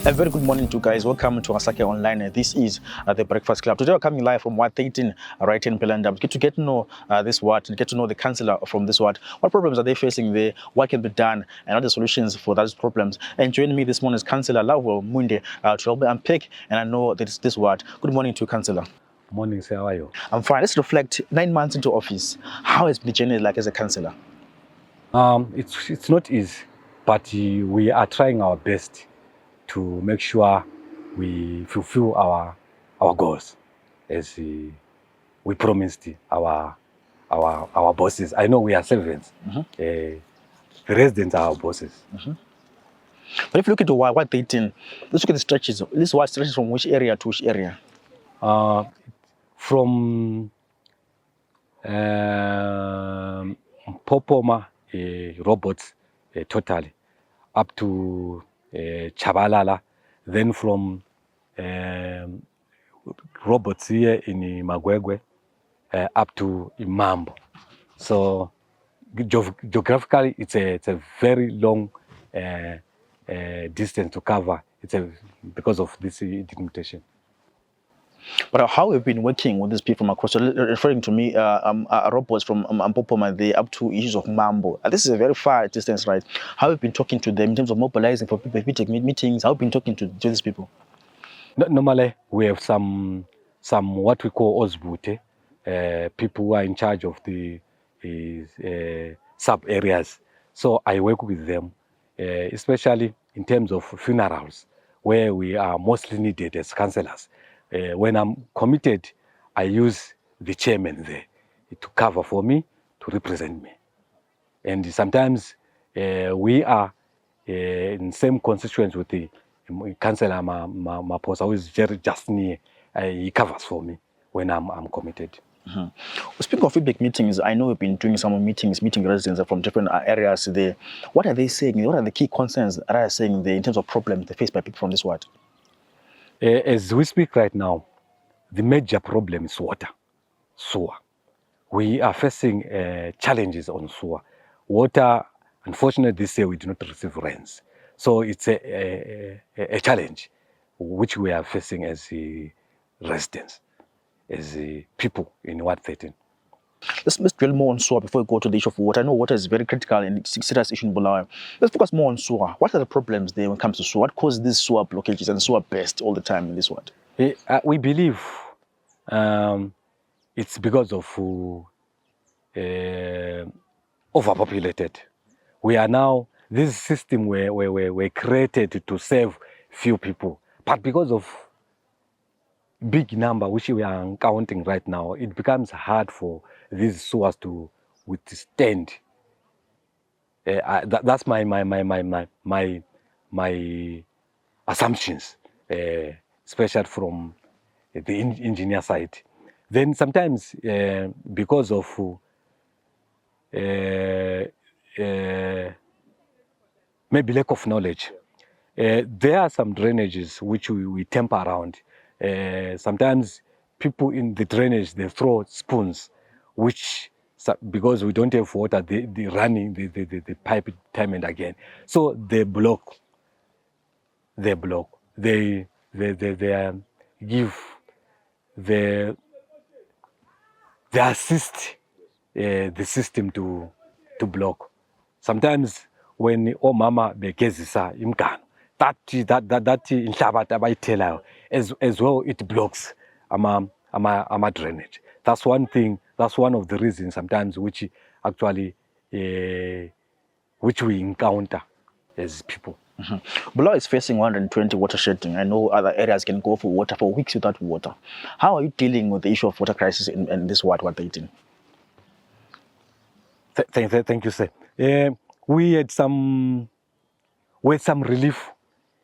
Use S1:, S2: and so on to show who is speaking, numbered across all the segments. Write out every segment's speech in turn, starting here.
S1: A very good morning to you guys. Welcome to Asake Online. This is the Breakfast Club. Today we're coming live from Ward 13, right in Pelanda. Get to know this ward, get to know the councillor from this ward. What problems are they facing there? What can be done? And other solutions for those problems. And joining me this morning is Councillor Lawo Munde to help me unpick. And I know that it's this ward. Good morning to you, Councillor.
S2: Morning, sir. How are you?
S1: I'm fine. Let's reflect 9 months into office. How has the journey like as a councillor?
S2: It's not easy, but we are trying our best to make sure we fulfill our goals as we promised our bosses. I know we are servants. The residents are our bosses.
S1: But if you look at the Ward 13, let's look at the stretches. This ward stretches from which area to which area?
S2: From Popoma robots totally up to Chabalala, then from robots here in Magwegwe up to Imambo. So geographically, it's a very long distance to cover. Because of this delimitation.
S1: But how have you been working with these people from across, referring to me, robots from Popoma there up to issues of Mambo? This is a very far distance, right? How have you been talking to them in terms of mobilizing for people, meetings? How have you been talking to these people?
S2: Normally, we have some what we call Osbute, people who are in charge of the sub areas. So I work with them, especially in terms of funerals, where we are mostly needed as councillors. When I'm committed, I use the chairman there to cover for me, to represent me. And sometimes we are in same constituency with the councillor Maposa, who is just near. He covers for me when I'm committed.
S1: Speaking of feedback meetings, I know we've been doing some meetings, meeting residents from different areas there. What are they saying? What are the key concerns that are saying there in terms of problems they face by people from this ward?
S2: As we speak right now, the major problem is water, sewer. We are facing challenges on sewer. Water, unfortunately, this year we do not receive rains. So it's a challenge which we are facing as residents, as people in Ward 13.
S1: Let's dwell more on sewer before we go to the issue of water. I know water is very critical and it's a serious issue in Bulawayo. Let's focus more on sewer. What are the problems there when it comes to sewer? What causes these sewer blockages and sewer burst all the time in this ward?
S2: We believe it's because of overpopulated. We are now, this system were created to save few people, but because of big number which we are counting right now, it becomes hard for these sewers to withstand. That's my assumptions, especially from the engineer side. Then sometimes because of maybe lack of knowledge, there are some drainages which we temper around. Sometimes people in the drainage, they throw spoons, which, because we don't have water, they running the pipe time and again. So they block. They assist the system to block. Sometimes when omama begezisa imganu, that inhlabathi abayithelayo as well, it blocks ama drainage. That's one thing. That's one of the reasons sometimes which actually which we encounter as people.
S1: Bulawayo is facing 120 water shedding. I know other areas can go for water for weeks without water. How are you dealing with the issue of water crisis in this ward 13?
S2: Thank you, sir. We had some relief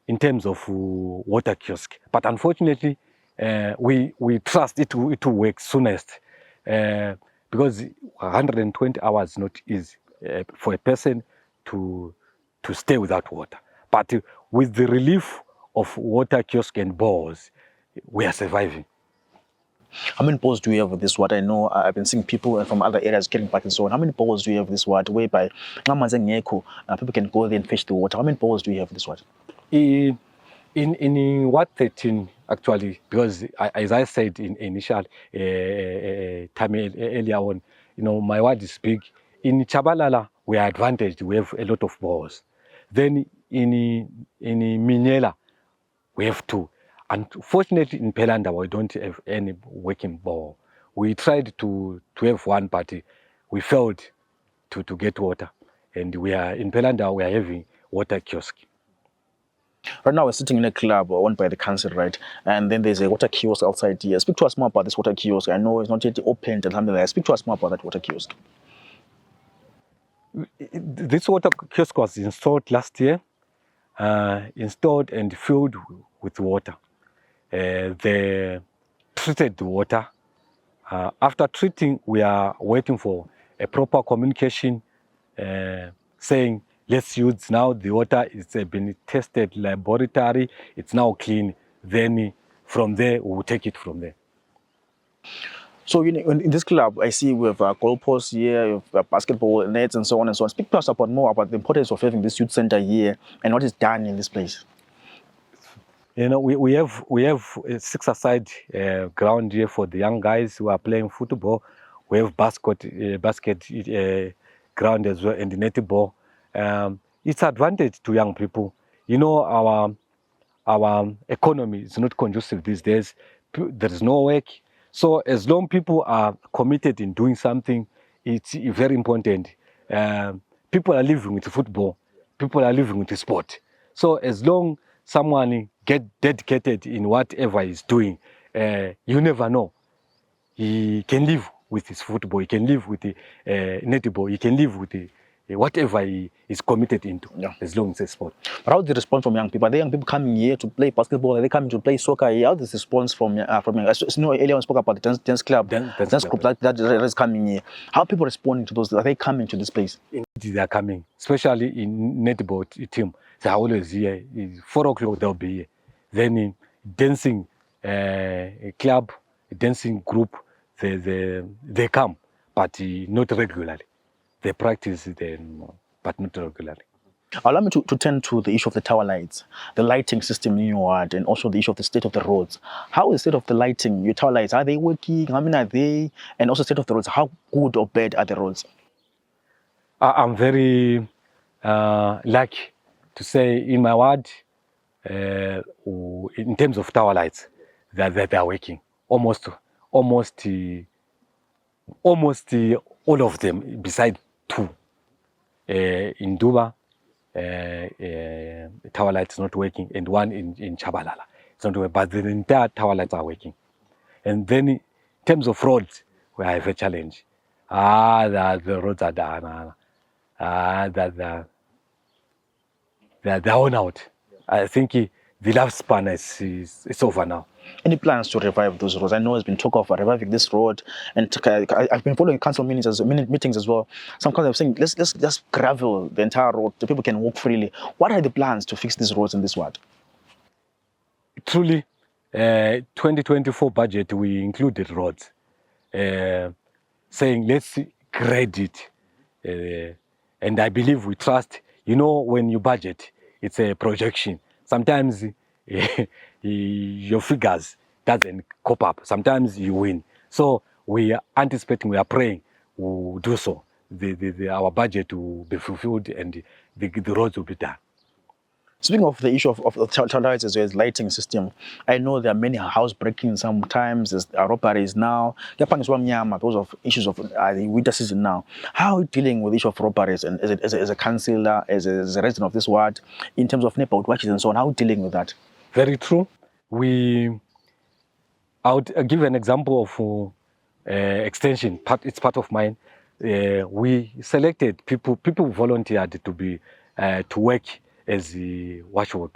S2: in terms of water kiosk, but unfortunately, we trust it to work soonest because 120 hours is not easy for a person to stay without water. But with the relief of water kiosk and bores, we are surviving.
S1: How many bores do you have with this ward? I know I've been seeing people from other areas getting back and so on. How many bores do you have with this ward whereby people can go there and fetch the water? How many bores do you have with this ward?
S2: In what 13 actually, because as I said in initial time earlier on, my word is big. In Chabalala, we are advantaged. We have a lot of balls. Then in Minyela, we have two. Unfortunately, in Pelanda, we don't have any working ball. We tried to have one, but we failed to get water. And we are in Pelanda, we are having water kiosk.
S1: Right now, we're sitting in a club owned by the council, right? And then there's a water kiosk outside here. Speak to us more about this water kiosk. I know it's not yet opened and something like that. Speak to us more about that water kiosk.
S2: This water kiosk was installed last year, installed and filled with water. They treated the water. After treating, we are waiting for a proper communication saying, let's use now the water. It's been tested laboratory. It's now clean. Then from there, we will take it from there.
S1: So in this club, I see we have goalposts here, we have basketball nets, and so on and so on. Speak to us about more about the importance of having this youth center here and what is done in this place.
S2: We have a six-a-side ground here for the young guys who are playing football. We have basket ground as well and the netball. It's advantage to young people. Our economy is not conducive these days. There is no work. So as long people are committed in doing something, it's very important. People are living with football. People are living with the sport. So as long someone get dedicated in whatever he's doing, you never know. He can live with his football. He can live with the netball. He can live with the whatever he is committed into, as long as it's sport.
S1: But how the response from young people? Are the young people coming here to play basketball? Are they coming to play soccer here? How is the response from young? Earlier we spoke about the dance club, dance group that is coming here. How are people responding to those? Are they coming to this place?
S2: Indeed, they are coming, especially in netball team. They are always here. 4 o'clock they'll be here. Then in dancing club, dancing group, they come, but not regularly. They practice them, but not regularly.
S1: Allow me to turn to the issue of the tower lights, the lighting system in your ward, and also the issue of the state of the roads. How is the state of the lighting, your tower lights? Are they working? How many are they? And also state of the roads. How good or bad are the roads?
S2: I'm very lucky to say in my ward, in terms of tower lights, that they are working. Almost all of them, besides 2. In Duba, tower light is not working, and 1 in Chabalala. It's not working, but the entire tower lights are working. And then in terms of roads, we have a challenge. The roads are done. They're worn out. I think the lifespan is over now.
S1: Any plans to revive those roads? I know there's been talk of reviving this road, and I've been following council meetings as well. Some councils are saying let's just gravel the entire road so people can walk freely. What are the plans to fix these roads in this ward?
S2: Truly, 2024 budget we included roads, saying let's grade it, and I believe we trust. When you budget, it's a projection. Sometimes your figures doesn't cope up. Sometimes you win. So we are anticipating, we are praying we'll do so. Our budget will be fulfilled and the roads will be done.
S1: Speaking of the issue of the tower lights as well as lighting system, I know there are many house breakings sometimes, there's robberies now. Japan is one because of issues of the winter season now. How are you dealing with the issue of robberies and as a councillor, as a resident of this ward, in terms of neighborhood watches and so on? How are you dealing with that?
S2: Very true. I would give an example of extension. It's part of mine. We selected people volunteered to work as a watchword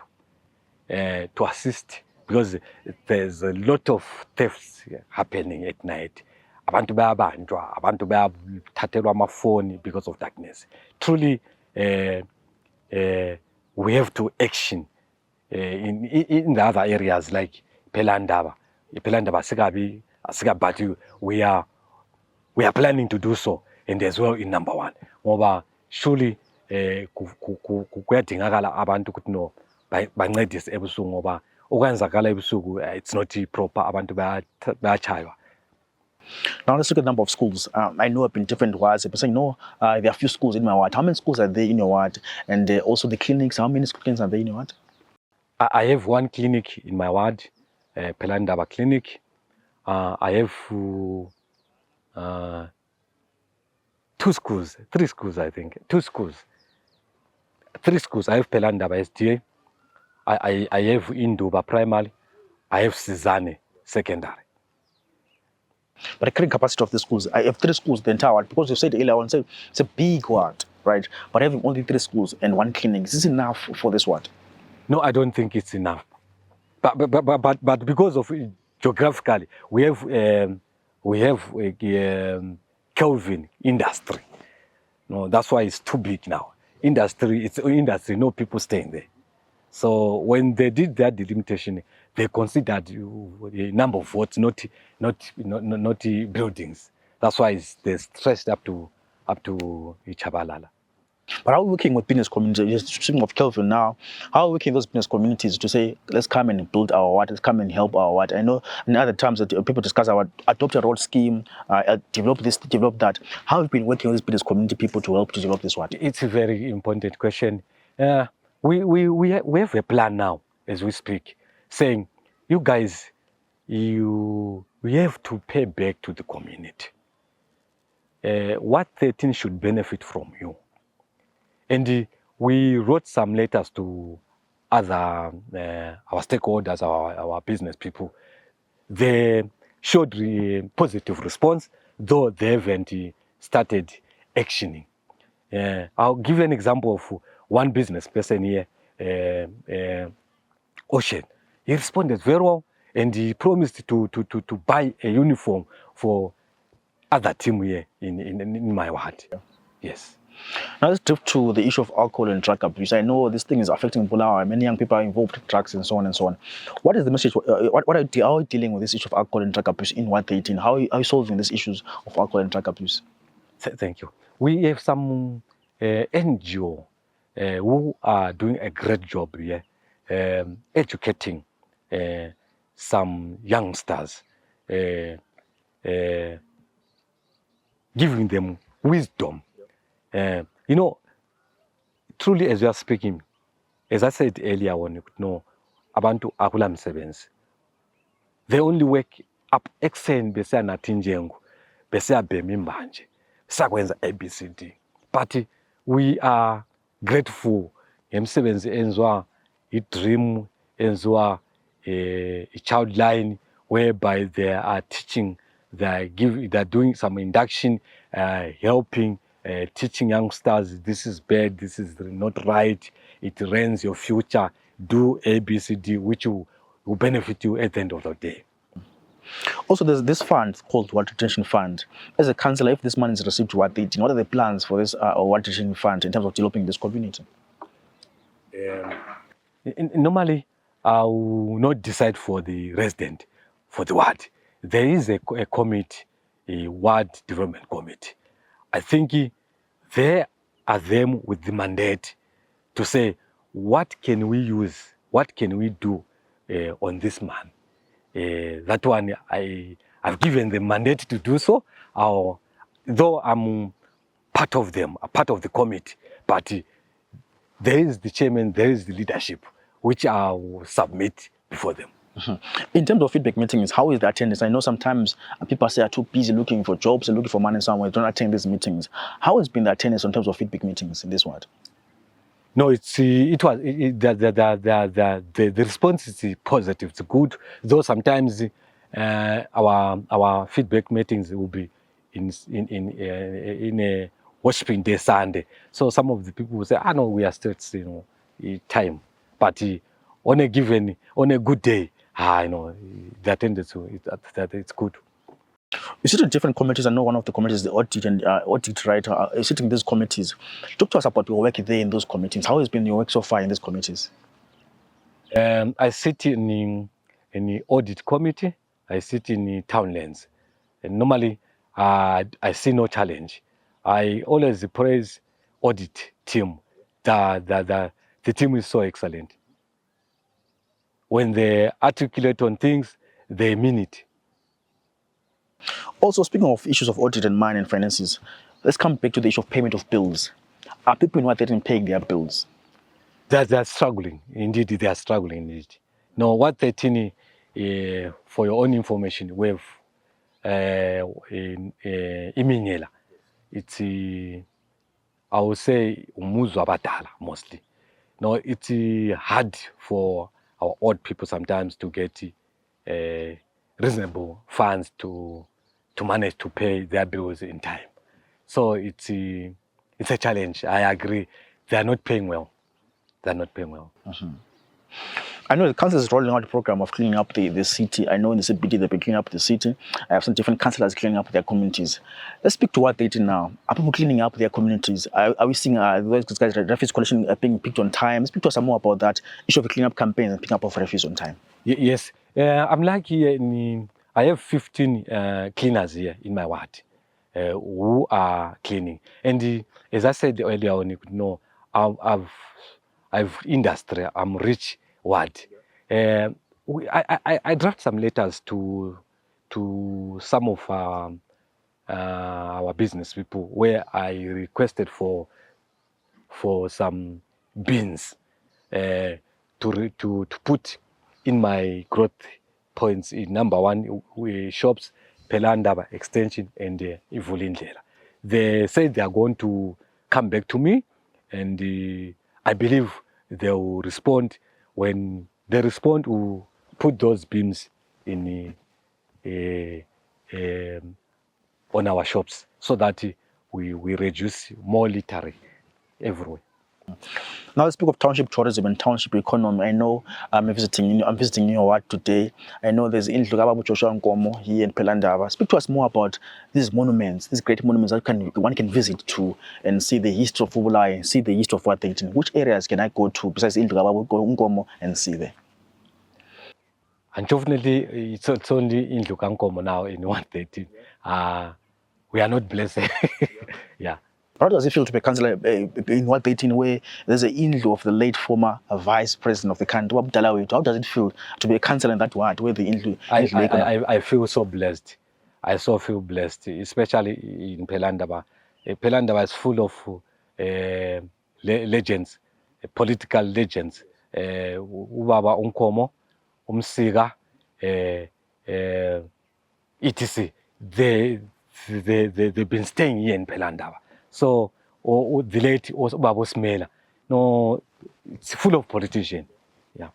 S2: to assist, because there's a lot of thefts happening at night. Abantu bayabanjwa, abantu bayathathelwa amafoni because of darkness. Truly, we have to action in the other areas like Pelandaba. But we are planning to do so, and as well in number 1. Surely kuyadingakala abantu ukuthi no bancedise ebusuku ngoba okwenzakala ebusuku it's not proper, abantu bayachaywa.
S1: Now let's look at the number of schools. I know up in different wards, but saying no, there are few schools in my ward. How many schools are there in your ward? And also the clinics, how many clinics are there in your ward?
S2: I have one clinic in my ward, Pelandaba Clinic. I have three schools, I think. Three schools. I have Pelandaba SDA. I have Induba Primary. I have Sizane Secondary.
S1: But the current capacity of the schools, I have 3 schools, the entire ward, because you said earlier on, it's a big ward, right? But having only 3 schools and 1 clinic, is this enough for this ward?
S2: No, I don't think it's enough. But because of geographically, we have Kelvin industry. No, that's why it's too big now. It's industry, no people staying there. So when they did that delimitation, they considered the number of votes, not buildings. That's why they're stressed up to Chabalala.
S1: But how are we working with business communities? Speaking of Kelvin now, how are we working with those business communities to say, let's come and build our ward, let's come and help our ward? I know in other times that people discuss our adopt a road scheme, develop this, develop that. How have you been working with these business community people to help to develop this ward?
S2: It's a very important question. We have a plan now as we speak, saying, you guys, we have to pay back to the community. What 13 should benefit from you. And we wrote some letters to other our stakeholders, our business people. They showed a positive response, though they haven't started actioning. I'll give you an example of one business person here, Ocean. He responded very well, and he promised to buy a uniform for other team here in my ward. Yes.
S1: Now let's drift to the issue of alcohol and drug abuse. I know this thing is affecting Bulawayo. Many young people are involved with drugs and so on and so on. What is the message? How are you dealing with this issue of alcohol and drug abuse in Ward 13? How are you solving these issues of alcohol and drug abuse?
S2: Thank you. We have some NGO who are doing a great job here, educating some youngsters, giving them wisdom. Truly, as we are speaking, as I said earlier on, abantu akula msebenzi. They only wake up ekuseni bese anatinjengu, bese abhema mbanje, sakwenza ABCD. But we are grateful ngemsebenzi enziwa iDream, enziwa iChildline, whereby they are teaching, they're doing some induction, helping, teaching youngsters, this is bad, this is not right, it ruins your future, do ABCD, which will benefit you at the end of the day.
S1: Also, there's this fund called Water Retention Fund. As a councillor, if this money is received to Ward 13, what are the plans for this Water Retention Fund in terms of developing this community?
S2: Normally, I will not decide for the resident, for the ward. There is a committee, a ward development committee. I think they are them with the mandate to say, what can we use, what can we do on this man? That one, I've given the mandate to do so, though I'm part of them, a part of the committee, but there is the chairman, there is the leadership, which I will submit before them.
S1: In terms of feedback meetings, how is the attendance? I know sometimes people say are too busy looking for jobs and looking for money somewhere, don't attend these meetings. How has been the attendance in terms of feedback meetings in this ward?
S2: No, the response is positive, it's good. Though sometimes our feedback meetings will be in a worshiping day Sunday. So some of the people will say, no, we are still time. But on a good day, the attendance it's good.
S1: You sit in different committees. I know one of the committees, the audit and audit writer, is sitting in these committees. Talk to us about your work there in those committees. How has been your work so far in these committees?
S2: I sit in the audit committee. I sit in the townlands. And normally, I see no challenge. I always praise audit team. The team is so excellent. when they articulate on things, they mean it.
S1: Also, speaking of issues of audit and mine and finances, let's come back to the issue of payment of bills. Are people in Ward 13 paying their bills?
S2: They're struggling. Indeed, they are struggling. Indeed. No, Ward 13, for your own information, we have in Iminyela. It's, I would say, umuzi abadala mostly. No, it's hard for our old people sometimes to get reasonable funds to manage to pay their bills in time. So it's a challenge. I agree. They are not paying well. They are not paying well.
S1: I know the council is rolling out a program of cleaning up the city. I know in the CBD they've been cleaning up the city. I have some different councillors cleaning up their communities. Let's speak to Ward 13 now. Are people cleaning up their communities? Are we seeing those guys, refuse collection being picked on time? Speak to us some more about that issue of cleaning up campaigns and picking up of refuse on time.
S2: Yes, I'm lucky. I have 15 cleaners here in my ward who are cleaning. And as I said earlier on, you know, I've industry. I'm rich ward. I draft some letters to some of our business people where I requested for some bins to put in my growth points in number one shops, Pelandaba Extension and Ivulindlela. They said they are going to come back to me, and I believe they will respond. When they respond, we'll put those beams in on our shops so that we reduce more littering everywhere.
S1: Now let's speak of township tourism and township economy. I know I'm visiting your ward today. I know there's Indlu Kababu Joshua Nkomo here in Pelandaba. Speak to us more about these monuments, these great monuments that one can visit to and see the history of Ubulai, see the history of Ward 13. Which areas can I go to besides Indlu Kababu Nkomo and see there?
S2: Unfortunately, it's only Indlu Nkomo now in Ward 13. We are not blessed. Yeah.
S1: How does it feel to be a councillor in Ward 13 where there's an Indlu of the late former vice president of the country? How does it feel to be a councillor in that ward where the Indlu?
S2: I feel so blessed. I so feel blessed, especially in Pelandaba. Pelandaba is full of legends, political legends. Ubaba Nkomo, Umsika, etc. They've been staying here in Pelandaba. So, the late Babo Smela. No, it's full of politicians. Yeah.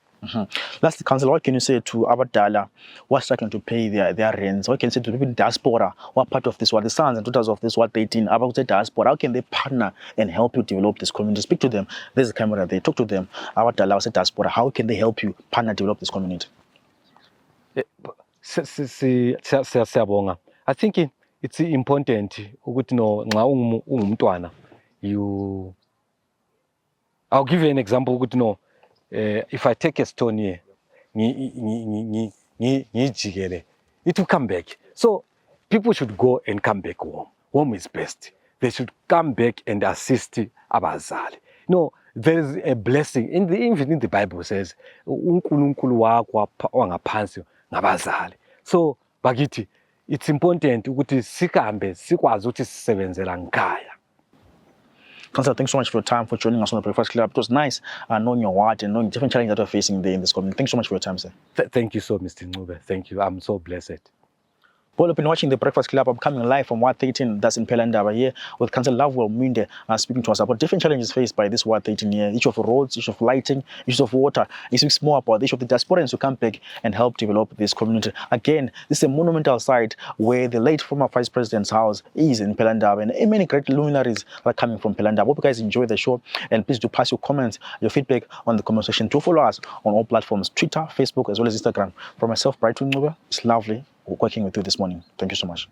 S1: Lastly, Councillor, what can you say to Abadala who are struggling to pay their rents? What can you say to people in diaspora who are part of this, the sons and daughters of this Ward 13, about the diaspora? How can they partner and help you develop this community? Speak to them. There's a camera there. Talk to them. Abadala, what's the diaspora? How can they help you partner develop this community?
S2: I think it's important ukuthi no nxa ungumntwana I'll give you an example ukuthi no if I take a stone here ngijikele it will come back. So people should go and come back home. Home is best. They should come back and assist abazali. No, there is a blessing even in the Bible says uNkulunkulu wakho wangaphansi ngabazali. So bakithi it's important ukuthi sikambe sikwazi ukuthi sisebenzela ngikhaya.
S1: Councillor, thanks so much for your time, for joining us on the Breakfast Club. It was nice knowing your ward and knowing different challenges that you're facing there in this community. Thanks so much for your time, sir.
S2: Thank you so, Mr. Ncube. Thank you. I'm so blessed.
S1: Well, you've been watching the Breakfast Club. I'm coming live from Ward 13, that's in Pelandaba here, with Councillor Lovewell Mwinde speaking to us about different challenges faced by this Ward 13 here, issue of roads, issue of lighting, issues of water. He speaks more about the issue of the diasporans who come back and help develop this community. Again, this is a monumental site where the late former Vice President's house is in Pelandaba, and many great luminaries are coming from Pelandaba. Hope you guys enjoy the show, and please do pass your comments, your feedback on the comment section. Do follow us on all platforms, Twitter, Facebook, as well as Instagram. For myself, Bright Ncube, it's lovely working with you this morning. Thank you so much.